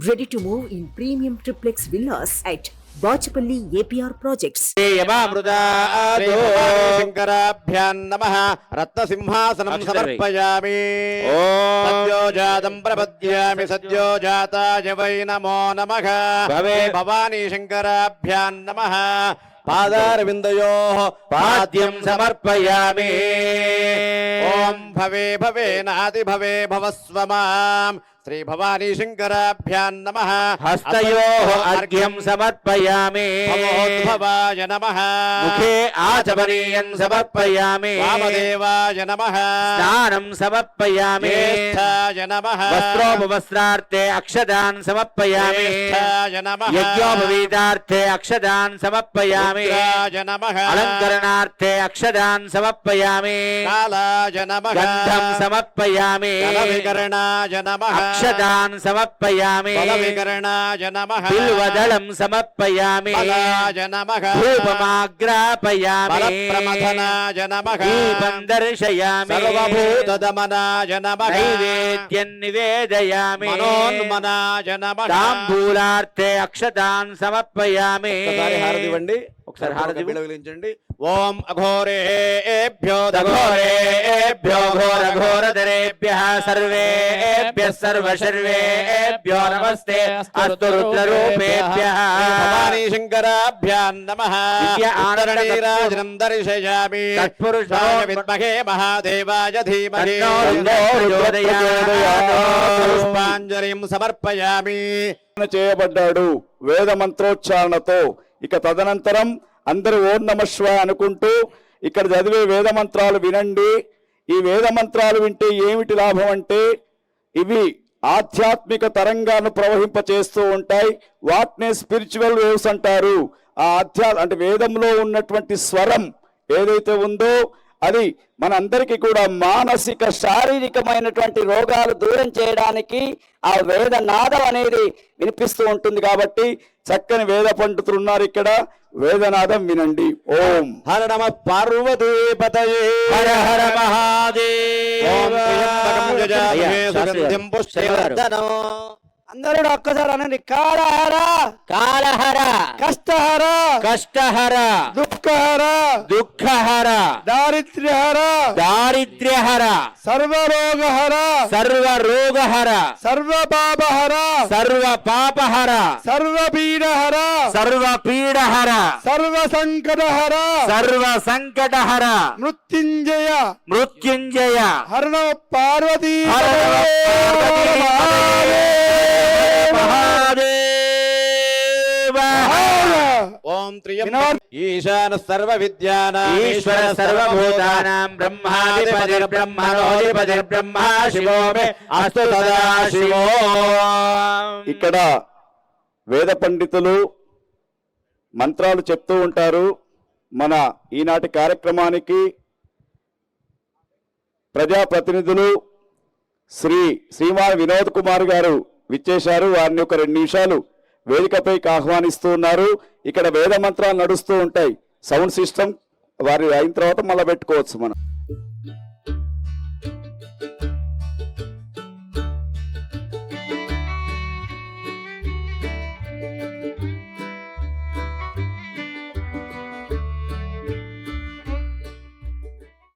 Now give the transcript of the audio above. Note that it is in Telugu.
Ready to move in premium triplex villas at Bachapalli APR Projects. शंकराभ्यां नमः रत्नसिंहासनं समर्पयामि सद्योजातं प्रपद्यामि सद्योजाताय वै नमो नमः भवे भवानी शंकराभ्यां नमः पादारविन्दयोः पाद्यं समर्पयामि ओम भवे भवे नाति भवे भवस्व मां श्री भवानी शंकराभ्यां नमः हस्तयोः अर्घ्यं समर्पयामि भवोद्भवाय नमः मुखे आचमनीयं समर्पयामि वामदेवाय नमः स्नानं समर्पयामि ज्येष्ठाय नमः वस्त्रोपवस्त्रार्थे अक्षदान् समर्पयामि ज्येष्ठाय नमः यज्ञोपवीतार्थे अक्षदान् समर्पयामि रुद्राय नमः अलङ्करणार्थे अक्षदान् समर्पयामि कालाय नमः गन्धं समर्पयामि कलविकरणाय नमः अक्षदान् समर्पयामि बलविकरणाय नमः बिल्वदलं समर्पयामि बलाय नमः धूपमाग्रापयामि बलप्रमथनाय नमः दीपं दर्शयामि सर्वभूतदमनाय नमः नैवेद्यं निवेदयामि मनोन्मनाय नमः ताम्बूलार्थे अक्षतान् समर्पयामि ఒకసారి హారతి వెలిగించండి ఓం అఘోరేభ్యో घोरेभ्यो घोरघोरधरेभ्यः सर्वेभ्यः सर्वशर्वेभ्यो नमस्ते अस्तु रुद्ररूपेभ्यः भवानी शंकराभ्यां नमः आनरणीराजनं दर्शयामि तत्पुरुषाय विद्महे महादेवाय धीमहि पुष्पाञ्जलिं समर्पयामि చేయబడ్డాడు వేద మంత్రోచ్చారణతో ఇక తదనంతరం అందరూ ఓం నమః శివాయ అనుకుంటూ ఇక్కడ చదివే వేద మంత్రాలు వినండి. ఈ వేద మంత్రాలు వింటే ఏమిటి లాభం అంటే ఇవి ఆధ్యాత్మిక తరంగాలను ప్రవహింపచేస్తూ ఉంటాయి. వాటినే స్పిరిచువల్ వేవ్స్ అంటారు. ఆ అంటే వేదంలో ఉన్నటువంటి స్వరం ఏదైతే ఉందో అది మనందరికీ కూడా మానసిక శారీరకమైనటువంటి రోగాలు దూరం చేయడానికి ఆ వేదనాదం అనేది వినిపిస్తూ ఉంటుంది. కాబట్టి చక్కని వేద పండితులు ఉన్నారు ఇక్కడ. వేదనాదం వినండి. ఓం హర నమ పార్వతీపతయే హర హర మహాదేవ. అందరూ ఒక్కసారి అనండి. కాలహర కాలహర కష్టహర కష్టహర దుఃఖహర దుఃఖహర దారిద్ర్యహర దారిద్ర్యహర సర్వరోగహర సర్వరోగహర సర్వపాపహర సర్వపాపహర సర్వపీడహర సర్వపీడహర సర్వసంకటహర సర్వసంకటహర మృత్యుంజయ మృత్యుంజయ హర నమ పార్వతీ ఓం త్రియంబకం ఈశాన సర్వ విద్యానాం ఈశ్వర సర్వభూతానాం బ్రహ్మాధిపతిర్బ్రహ్మణోధిపతిర్బ్రహ్మ శివో మే అస్తు సదాశివో. ఇక్కడ వేద పండితులు మంత్రాలు చెప్తూ ఉంటారు. మన ఈనాటి కార్యక్రమానికి ప్రజాప్రతినిధులు శ్రీమాన్ వినోద్ కుమార్ గారు విచ్చేశారు. వారిని ఒక 2 నిమిషాలు వేదికపైకి ఆహ్వానిస్తూ ఉన్నారు. ఇక్కడ వేద మంత్రాలు నడుస్తూ ఉంటాయి. సౌండ్ సిస్టమ్ వారి అయిన తర్వాత మళ్ళీ పెట్టుకోవచ్చు మనం.